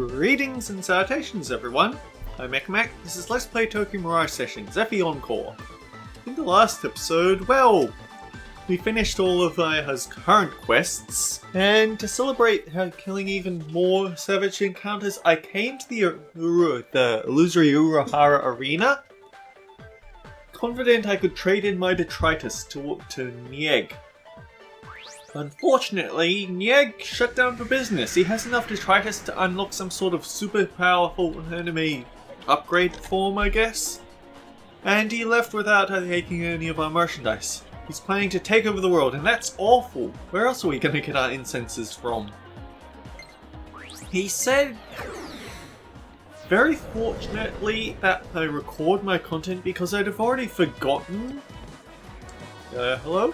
Greetings and salutations everyone, I'm Mech, this is Let's Play Tokyo Mirage Sessions, FE Encore. In the last episode, well, we finished all of Ayaha's current quests, and to celebrate her killing even more savage encounters, I came to the illusory Urahara Arena, confident I could trade in my detritus to Nieg. Unfortunately, Nieg shut down for business. He has enough detritus to unlock some sort of super powerful enemy upgrade form, I guess. And he left without taking any of our merchandise. He's planning to take over the world, and that's awful. Where else are we going to get our incenses from? He said, very fortunately, that I record my content because I'd have already forgotten. Hello?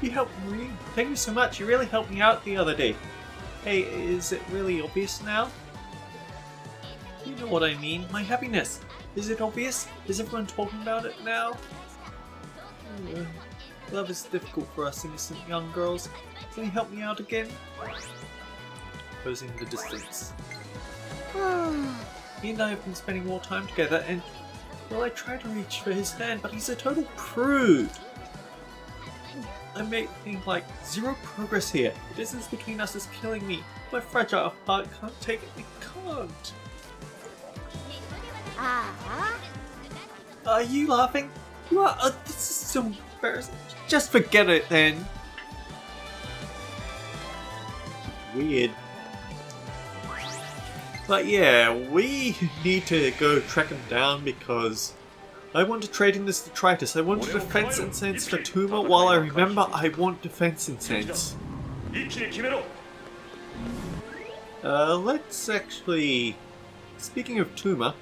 You helped me. Thank you so much. You really helped me out the other day. Hey, is it really obvious now? You know what I mean. My happiness. Is it obvious? Is everyone talking about it now? Love is difficult for us innocent young girls. Can you help me out again? Posing the distance. He and I have been spending more time together and, well, I tried to reach for his hand, but he's a total prude. I'm making like zero progress here. The distance between us is killing me. My fragile heart can't take it. It can't. Are you laughing? You are. This is so embarrassing. Just forget it then. Weird. But yeah, we need to go track him down because I want to trade in this detritus. I want defense incense for Tuma while I remember I want defense incense. Let's actually... Speaking of Tuma,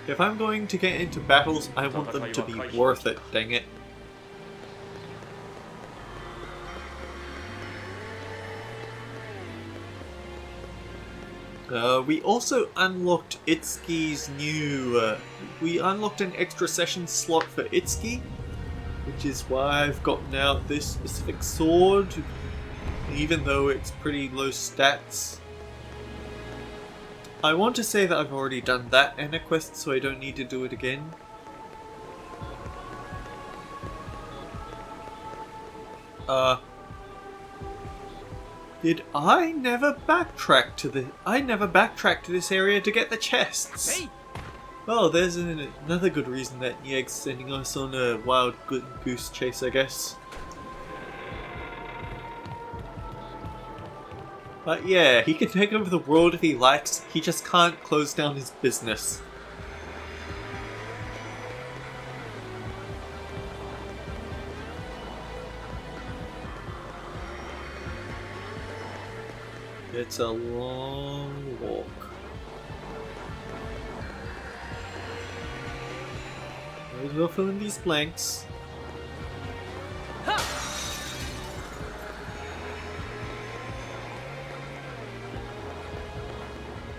if I'm going to get into battles, I want them to be worth it, dang it. We also unlocked Itsuki's new... we unlocked an extra session slot for Itsuki, which is why I've gotten out this specific sword, even though it's pretty low stats. I want to say that I've already done that in a quest, so I don't need to do it again. Did I never backtrack to the... I never backtracked to this area to get the chests! Hey. Well, there's another good reason that Nieg's sending us on a wild goose chase, I guess. But yeah, he can take over the world if he likes, he just can't close down his business. It's a long walk. Might as well fill in these blanks.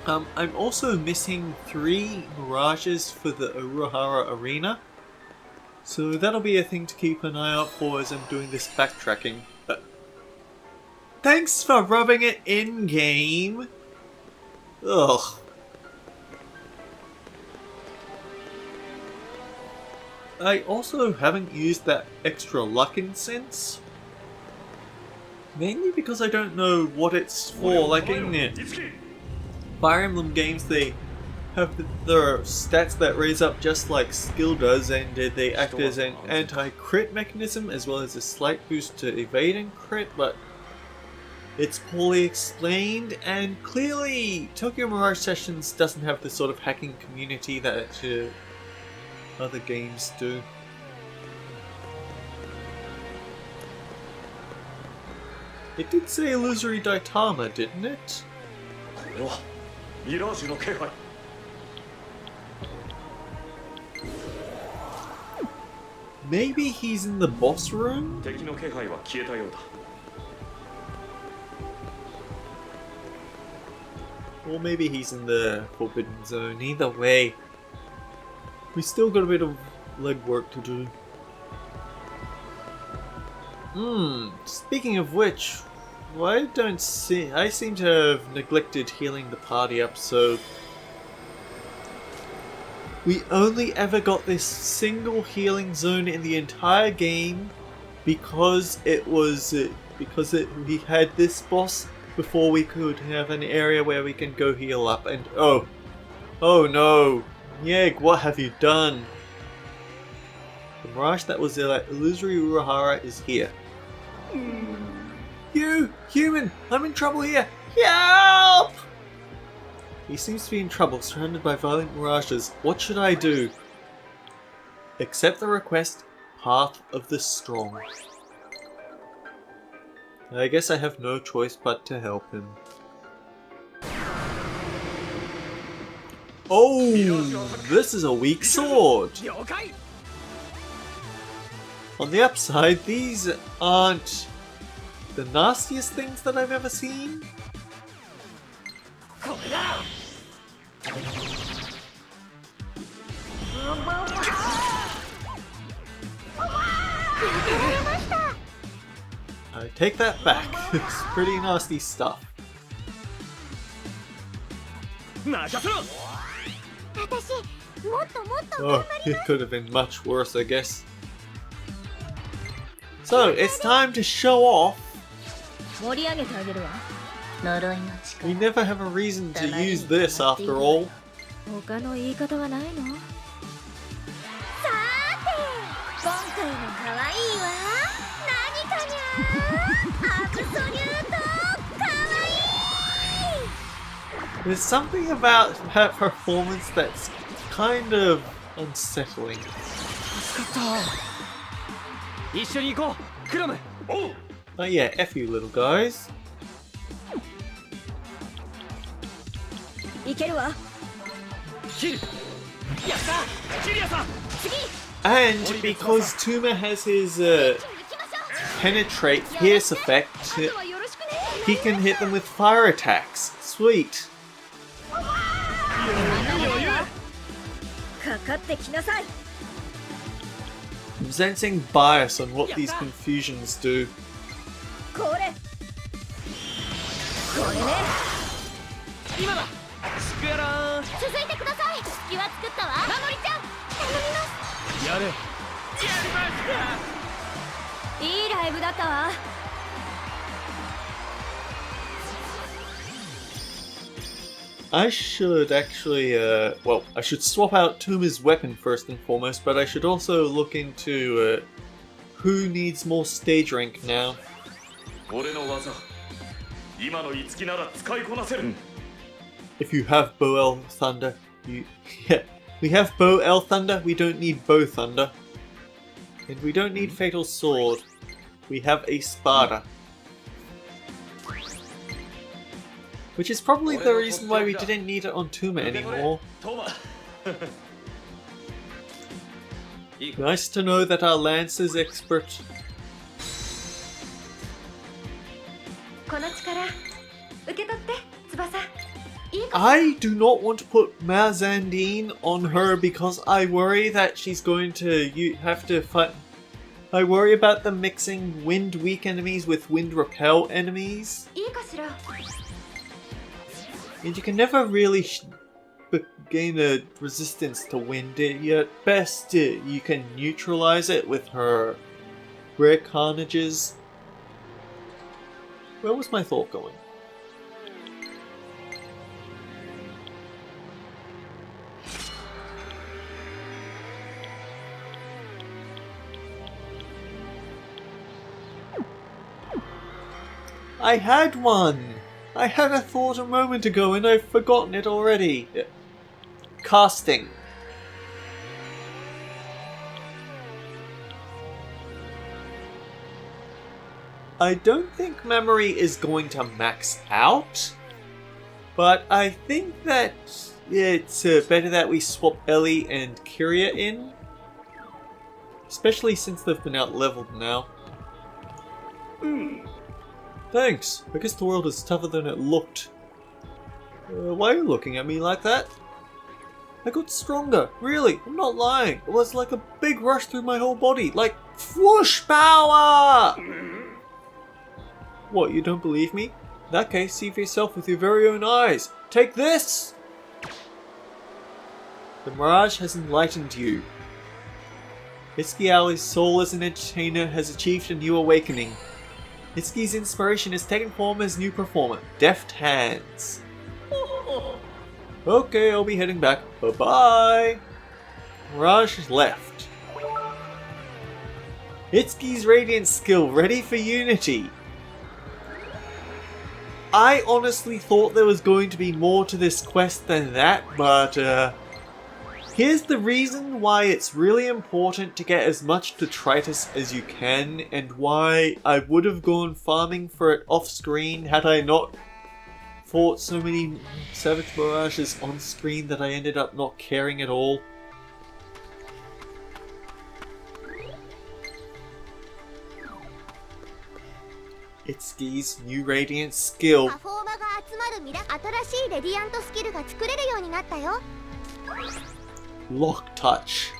I'm also missing 3 Mirages for the Urahara Arena. So that'll be a thing to keep an eye out for as I'm doing this backtracking. Thanks for rubbing it in, game. Ugh. I also haven't used that extra luck incense. Mainly because I don't know what it's for. Like in the Fire Emblem games, they have their stats that raise up just like skill does, and they act as an anti-crit mechanism as well as a slight boost to evade and crit, but it's poorly explained, and clearly Tokyo Mirage Sessions doesn't have the sort of hacking community that other games do. It did say illusory Daitama, didn't it? Maybe he's in the boss room? Or maybe he's in the Forbidden Zone. Either way, we still got a bit of legwork to do. Speaking of which, I don't see. I seem to have neglected healing the party up, so we only ever got this single healing zone in the entire game because we had this boss before we could have an area where we can go heal up. And oh no, Nieg, what have you done? The Mirage that was illusory Urahara is here. You, human, I'm in trouble here. Help! He seems to be in trouble, surrounded by violent mirages. What should I do? Accept the request, Path of the Strong. I guess I have no choice but to help him. Oh, this is a weak sword. On the upside, these aren't the nastiest things that I've ever seen. I take that back. It's pretty nasty stuff. Oh, it could have been much worse, I guess. So, it's time to show off. We never have a reason to use this after all. There's something about her performance that's kind of unsettling. Oh yeah, F you little guys. And because Tuma has his penetrate pierce effect, he can hit them with fire attacks. Sweet. I'm sensing bias on what these confusions do. I should actually, well, I should swap out Tuma's weapon first and foremost, but I should also look into who needs more stage rank now. If you have Bow El Thunder, we have Bow El Thunder, we don't need Bow Thunder. And we don't need Fatal Sword, we have a Spada. Which is probably the reason why we didn't need it on Tuma anymore. Nice to know that our Lance is expert. I do not want to put Mazandine on her because I worry that she's going to have to fight. I worry about them mixing wind weak enemies with wind repel enemies. And you can never really gain a resistance to wind. At best, you can neutralize it with her rare carnages. Where was my thought going? I had one! I had a thought a moment ago and I've forgotten it already. Casting. I don't think memory is going to max out, but I think that it's better that we swap Ellie and Kyria in, especially since they've been out-leveled now. Thanks. I guess the world is tougher than it looked. Why are you looking at me like that? I got stronger. Really, I'm not lying. It was like a big rush through my whole body. Like, whoosh power! What, you don't believe me? In that case, see for yourself with your very own eyes. Take this! The Mirage has enlightened you. Itsuki Aoi's soul as an entertainer has achieved a new awakening. Itsuki's inspiration has taken form as new performer, Deft Hands. Okay, I'll be heading back. Bye-bye! Mirage has left. Itsuki's radiant skill ready for Unity. I honestly thought there was going to be more to this quest than that, but here's the reason why it's really important to get as much detritus as you can, and why I would have gone farming for it off screen had I not fought so many Savage Mirages on screen that I ended up not caring at all. Itsuki's new radiant skill. Lock touch.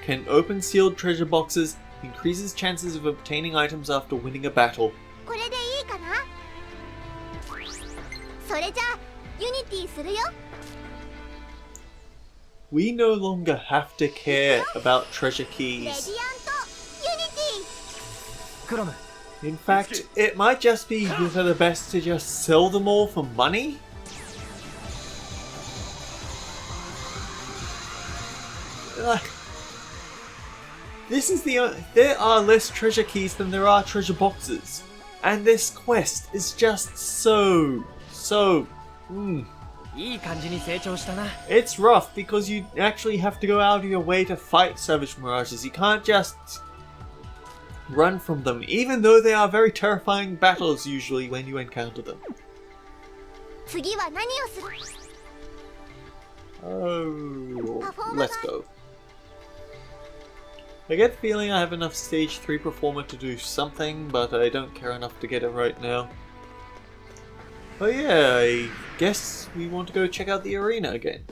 Can open sealed treasure boxes, increases chances of obtaining items after winning a battle. We no longer have to care about treasure keys. In fact, it might just be for the best to just sell them all for money? There are less treasure keys than there are treasure boxes. And this quest is just so... It's rough because you actually have to go out of your way to fight Savage Mirages. You can't just run from them, even though they are very terrifying battles usually when you encounter them. Oh, let's go. I get the feeling I have enough stage 3 performer to do something, but I don't care enough to get it right now. Oh yeah, I guess we want to go check out the arena again.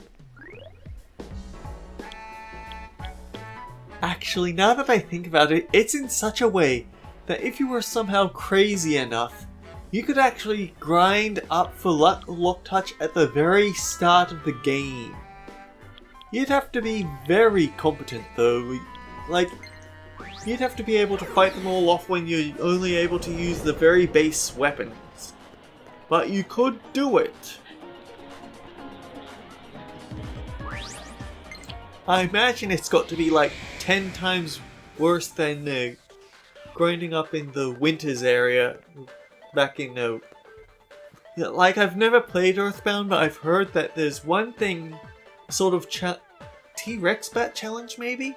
Actually, now that I think about it, it's in such a way that if you were somehow crazy enough, you could actually grind up for lock touch at the very start of the game. You'd have to be very competent though. Like, you'd have to be able to fight them all off when you're only able to use the very base weapons. But you could do it. I imagine it's got to be like 10 times worse than grinding up in the Winters area back in... like, I've never played Earthbound, but I've heard that there's one thing, sort of T-Rex Bat challenge maybe?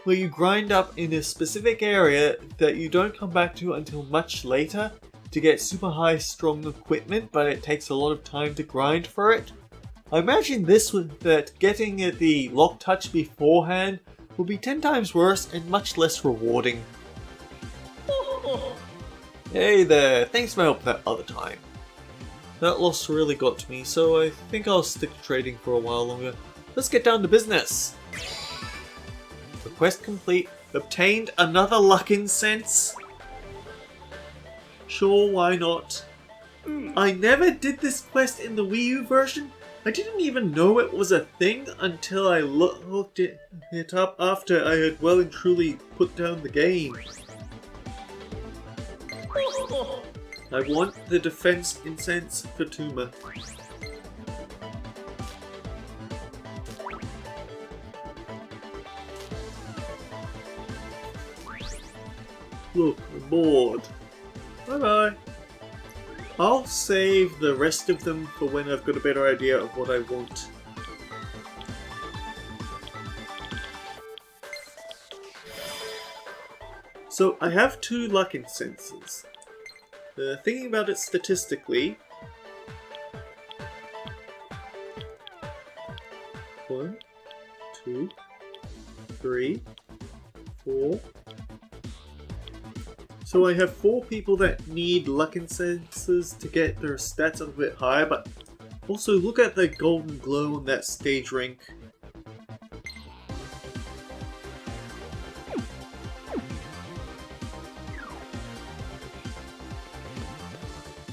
Where you grind up in a specific area that you don't come back to until much later to get super high strong equipment, but it takes a lot of time to grind for it. I imagine that getting the lock touch beforehand will be 10 times worse and much less rewarding. Hey there, thanks for my help that other time. That loss really got to me, so I think I'll stick to trading for a while longer. Let's get down to business. Quest complete. Obtained another luck incense. Sure, why not? I never did this quest in the Wii U version. I didn't even know it was a thing until I looked it up after I had well and truly put down the game. I want the defense incense for Tuma. Look, I'm bored. Bye bye. I'll save the rest of them for when I've got a better idea of what I want. So I have 2 luck incenses. Thinking about it statistically, 1, 2, 3, 4. So I have 4 people that need luck incenses to get their stats a bit higher, but Also, look at the golden glow on that stage rink.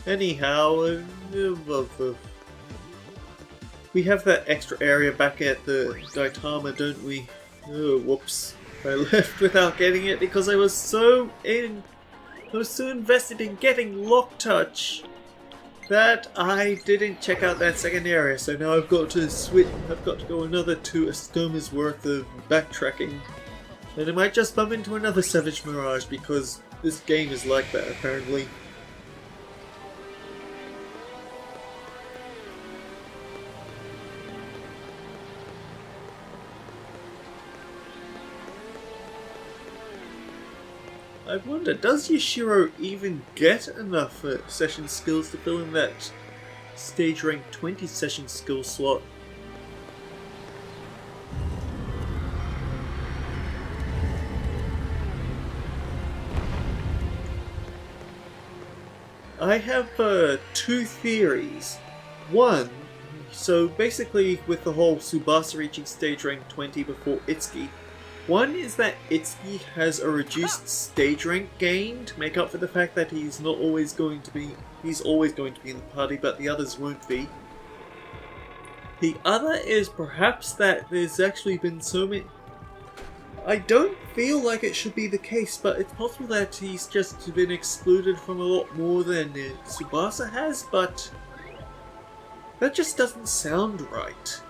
Anyhow, we have that extra area back at the Gaitama, don't we? Oh, whoops. I left without getting it because I was so invested in getting Lock Touch that I didn't check out that second area. So now I've got to switch. I've got to go another 2 Estoma's worth of backtracking, and I might just bump into another Savage Mirage because this game is like that apparently. I wonder, does Yashiro even get enough session skills to fill in that stage rank 20 session skill slot? I have 2 theories. One, so basically with the whole Tsubasa reaching stage rank 20 before Itsuki, one is that Itsuki has a reduced stage rank gain to make up for the fact that he's always going to be in the party, but the others won't be. The other is perhaps that there's actually been so many... I don't feel like it should be the case, but it's possible that he's just been excluded from a lot more than Tsubasa has, but that just doesn't sound right.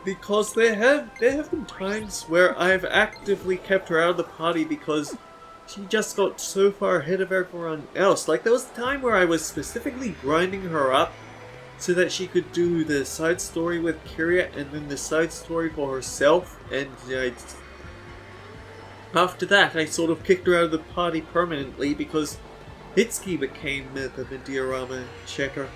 Because there have been times where I've actively kept her out of the party because she just got so far ahead of everyone else. Like there was a time where I was specifically grinding her up so that she could do the side story with Kiria and then the side story for herself, and after that I sort of kicked her out of the party permanently because Itsuki became the diorama checker.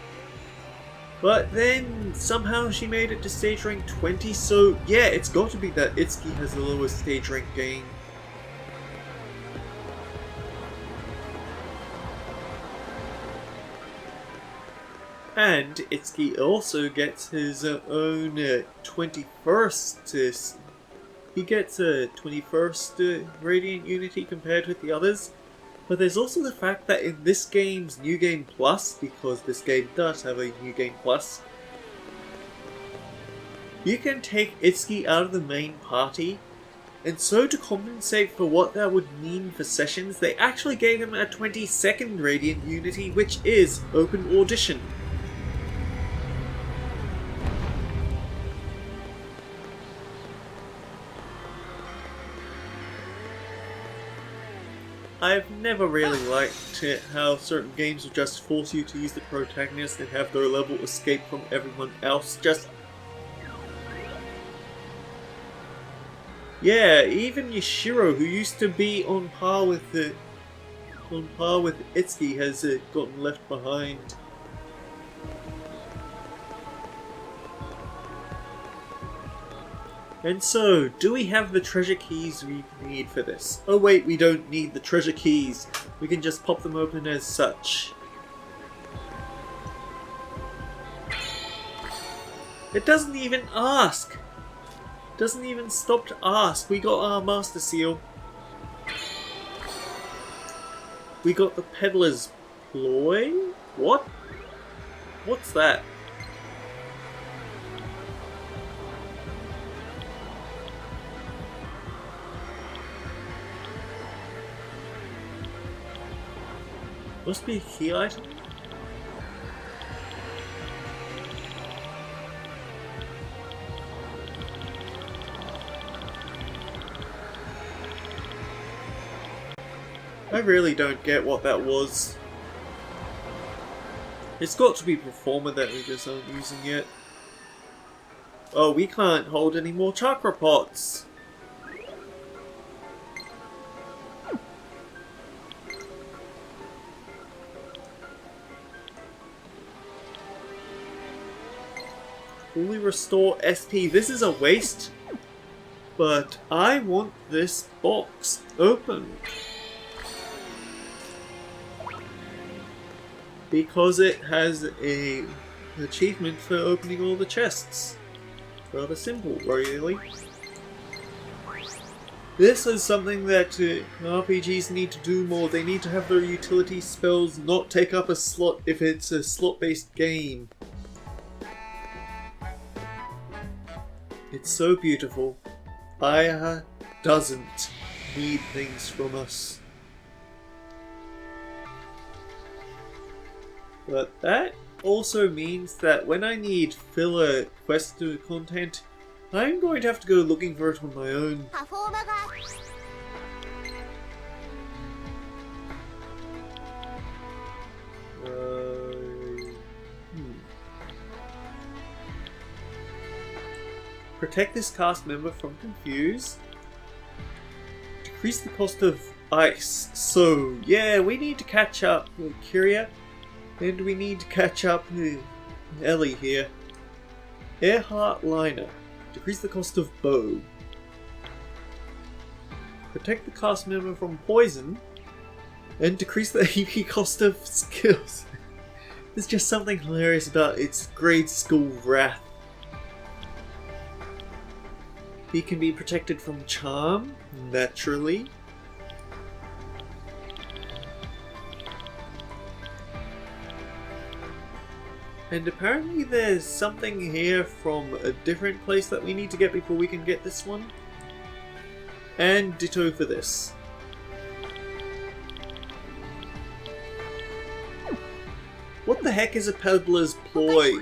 But then somehow she made it to stage rank 20, so yeah, it's got to be that Itsuki has the lowest stage rank gain. And Itsuki also gets his own 21st. He gets a 21st Radiant Unity compared with the others. But there's also the fact that in this game's New Game Plus, because this game does have a New Game Plus, you can take Itsuki out of the main party, and so to compensate for what that would mean for sessions, they actually gave him a 22nd Radiant Unity, which is Open Audition. I've never really liked it how certain games will just force you to use the protagonist and have their level escape from everyone else. Yeah, even Yashiro, who used to be on par with Itsuki, has gotten left behind. And so, do we have the treasure keys we need for this? Oh wait, we don't need the treasure keys. We can just pop them open as such. It doesn't even ask. It doesn't even stop to ask. We got our Master Seal. We got the Peddler's Ploy? What? What's that? Must be a key item? I really don't get what that was. It's got to be Performer that we just aren't using yet. Oh, we can't hold any more chakra pots! Fully restore SP. This is a waste, but I want this box open because it has a achievement for opening all the chests. Rather simple, really. This is something that RPGs need to do more. They need to have their utility spells not take up a slot if it's a slot-based game. It's so beautiful. Aya doesn't need things from us. But that also means that when I need filler quest content, I'm going to have to go looking for it on my own. Protect this cast member from confuse. Decrease the cost of ice. So, yeah, we need to catch up with Kyria. And we need to catch up with Ellie here. Earhart Liner. Decrease the cost of bow. Protect the cast member from poison. And decrease the AP cost of skills. There's just something hilarious about its grade school wrath. He can be protected from charm, naturally. And apparently there's something here from a different place that we need to get before we can get this one. And ditto for this. What the heck is a peddler's ploy?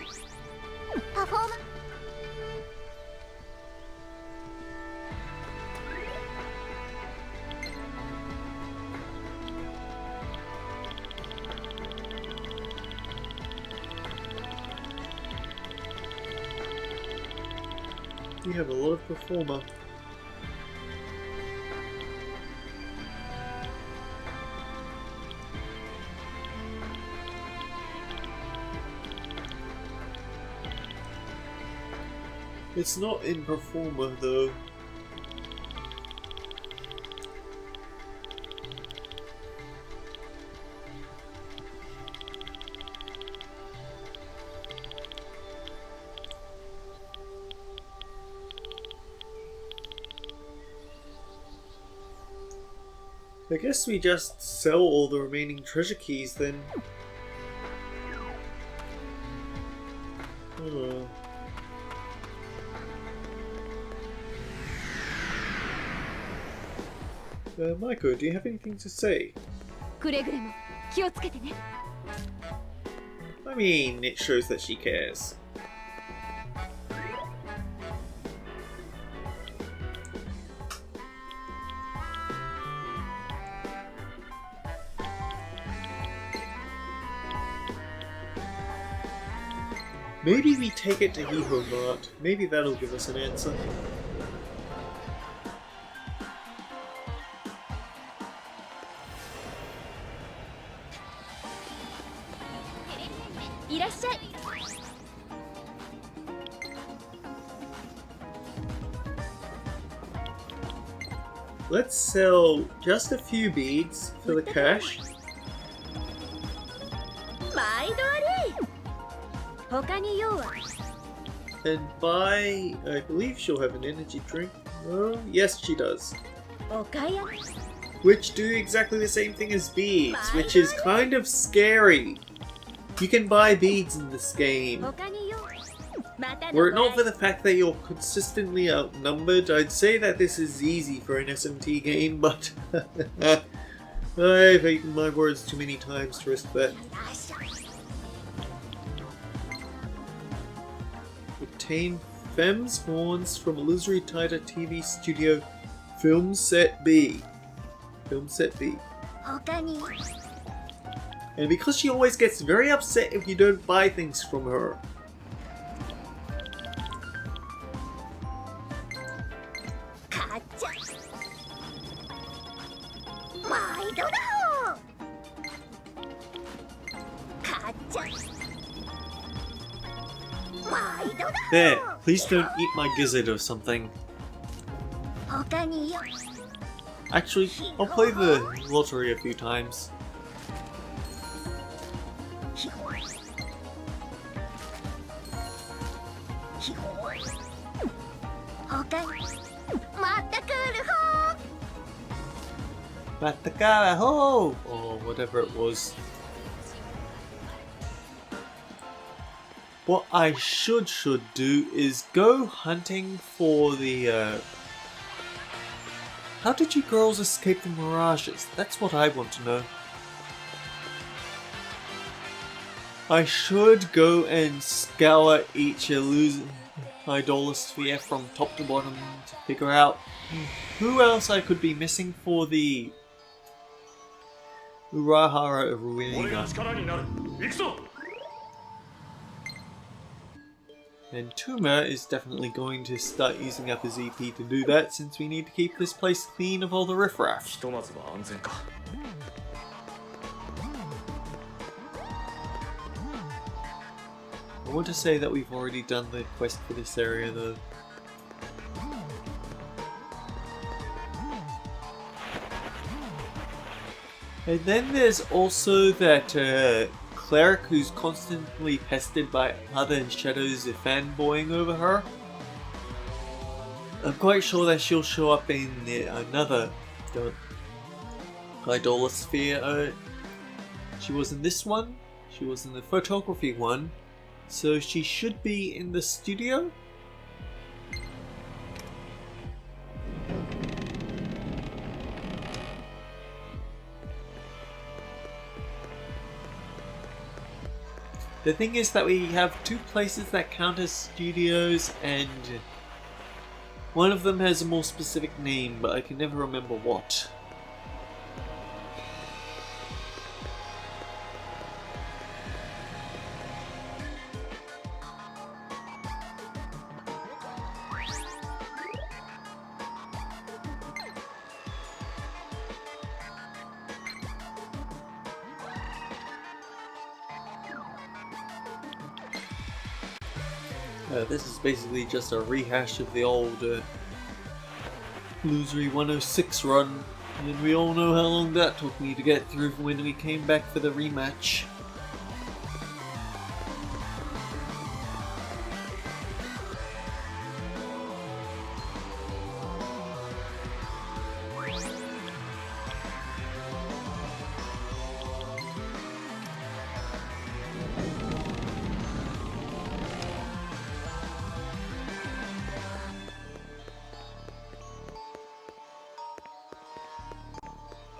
We have a lot of performer. It's not in performer though. I guess we just sell all the remaining treasure keys then. Oh. Maiko, do you have anything to say? I mean, it shows that she cares. Maybe we take it to Hero Mart. Maybe that'll give us an answer. Let's sell just a few beads for the cash. And buy, I believe she'll have an energy drink. Oh, yes she does. Which do exactly the same thing as beads, which is kind of scary. You can buy beads in this game. Were it not for the fact that you're consistently outnumbered, I'd say that this is easy for an SMT game, but I've eaten my words too many times to risk that. Obtain Fem's horns from Illusory Tighter TV Studio Film Set B. Film Set B. And because she always gets very upset if you don't buy things from her. There, please don't eat my gizzard or something. Actually, I'll play the lottery a few times. Matakaraho! Or whatever it was. What I should do is go hunting for the How did you girls escape the mirages? That's what I want to know. I should go and scour each idolosphere from top to bottom to figure out who else I could be missing for the Urahara Ruina. And Tuma is definitely going to start using up his EP to do that, since we need to keep this place clean of all the riffraff. I want to say that we've already done the quest for this area though. And then there's also that cleric who's constantly pestered by other shadows fanboying over her. I'm quite sure that she'll show up in another idolosphere. She was in this one, she was in the photography one, so she should be in the studio. The thing is that we have two places that count as studios, and one of them has a more specific name, but I can never remember what. This is basically just a rehash of the old Illusory 106 run, and we all know how long that took me to get through when we came back for the rematch.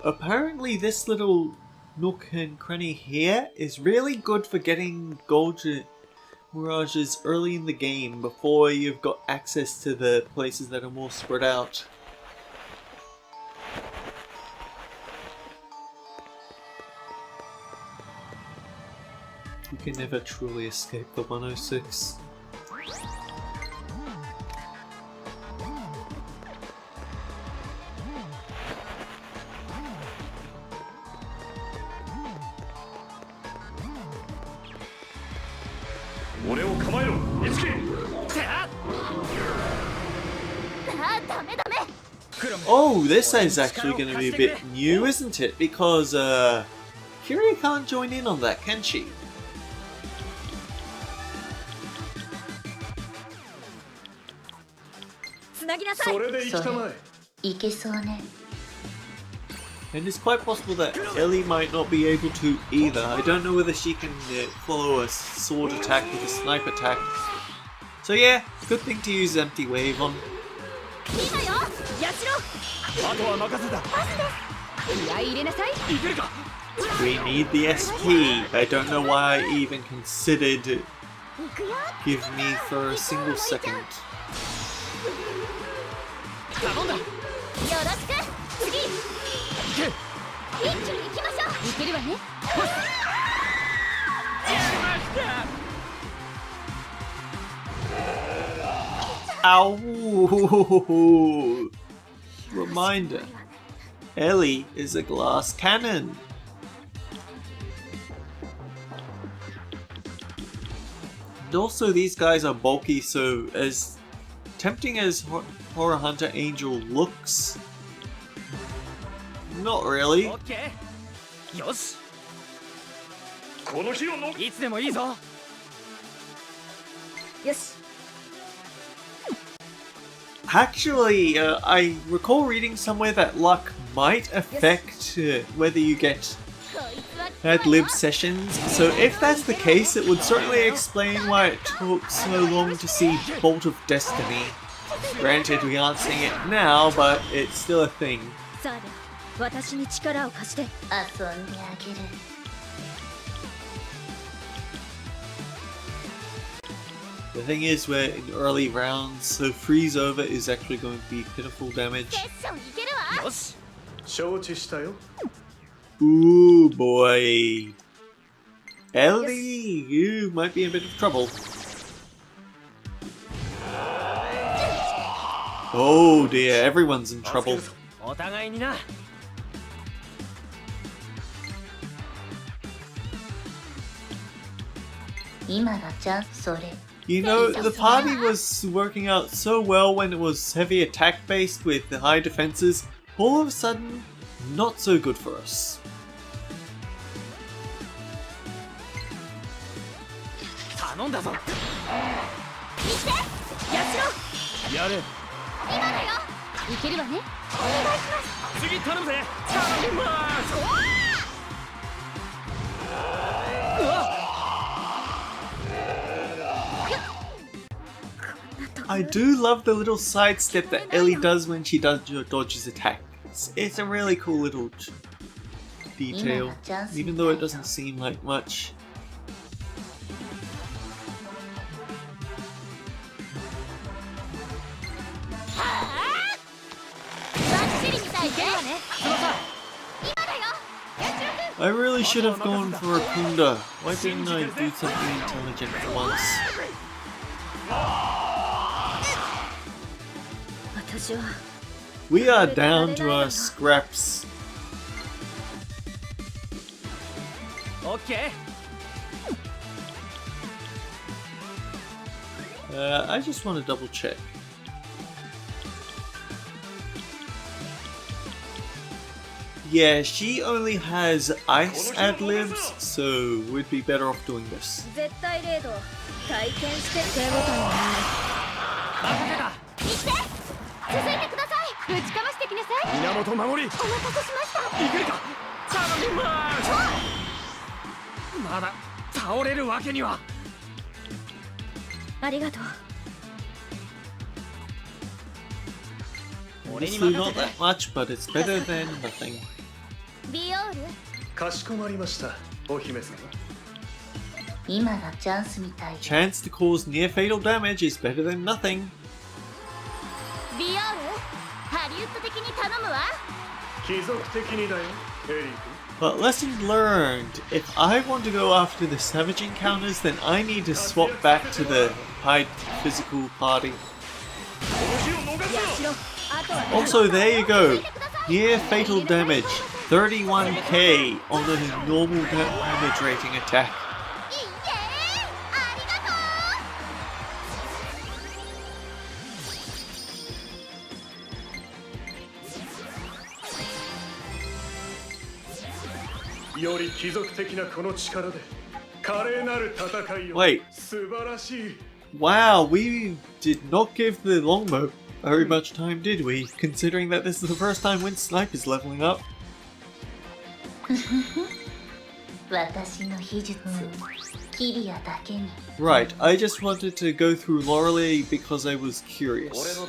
Apparently this little nook and cranny here is really good for getting gold mirages early in the game before you've got access to the places that are more spread out. You can never truly escape the 106. Oh, this is actually going to be a bit new, isn't it? Because Kiria can't join in on that, can she? And it's quite possible that Ellie might not be able to either. I don't know whether she can follow a sword attack with a snipe attack. So yeah, good thing to use Empty Wave on. We need the SP. I don't know why I even considered give me for a single second. Ow! Reminder, Ellie is a glass cannon. And also these guys are bulky, so as tempting as Horror Hunter Angel looks, not really. Yes. Actually, I recall reading somewhere that luck might affect whether you get ad-lib sessions, so if that's the case, it would certainly explain why it took so long to see Bolt of Destiny. Granted, we aren't seeing it now, but it's still a thing. The thing is, we're in early rounds, so freeze over is actually going to be pitiful damage. Ooh boy. Ellie, you might be in a bit of trouble. Oh dear, everyone's in trouble. You know, the party was working out so well when it was heavy attack based with the high defenses. All of a sudden, not so good for us. I do love the little sidestep that Ellie does when she dodges attacks. It's a really cool little detail, even though it doesn't seem like much. I really should have gone for a Kunda. Why didn't I do something intelligent for once? We are down to our scraps. I just want to double check. Yeah, she only has ice ad-libs, so we'd be better off doing this. Honestly, not that much, but it's better than nothing. Chance to cause near fatal damage is better than nothing. But lesson learned, if I want to go after the savage encounters, then I need to swap back to the high physical party. Also, there you go, near fatal damage, 31k on the normal damage rating attack. Wait. Wow, we did not give the longbow very much time, did we? Considering that this is the first time when Snipe is leveling up. Right, I just wanted to go through Lorelei because I was curious.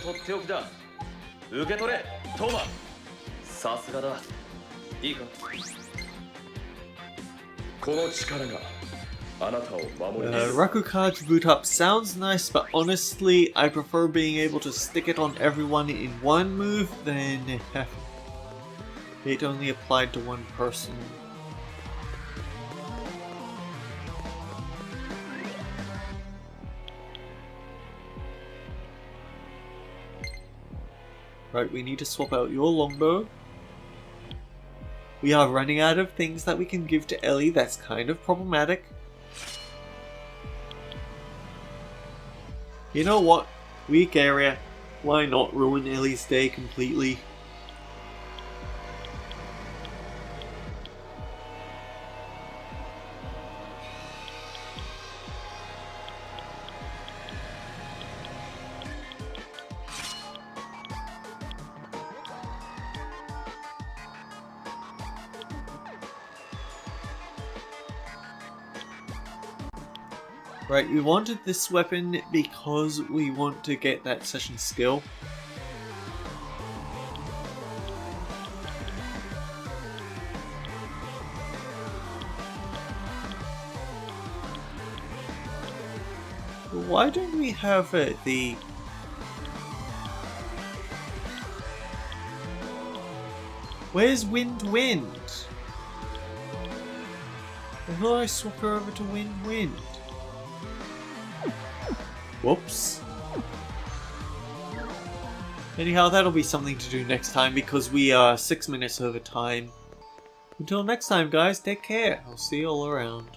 Rakuka's boot up sounds nice, but honestly, I prefer being able to stick it on everyone in one move than it only applied to one person. Right, we need to swap out your longbow. We are running out of things that we can give to Ellie. That's kind of problematic. You know what? Weak area. Why not ruin Ellie's day completely? Right, we wanted this weapon because we want to get that session skill. Why don't we have the... Where's Wind? I thought I swapped her over to Wind. Whoops. Anyhow, that'll be something to do next time because we are 6 minutes over time. Until next time, guys, take care. I'll see you all around.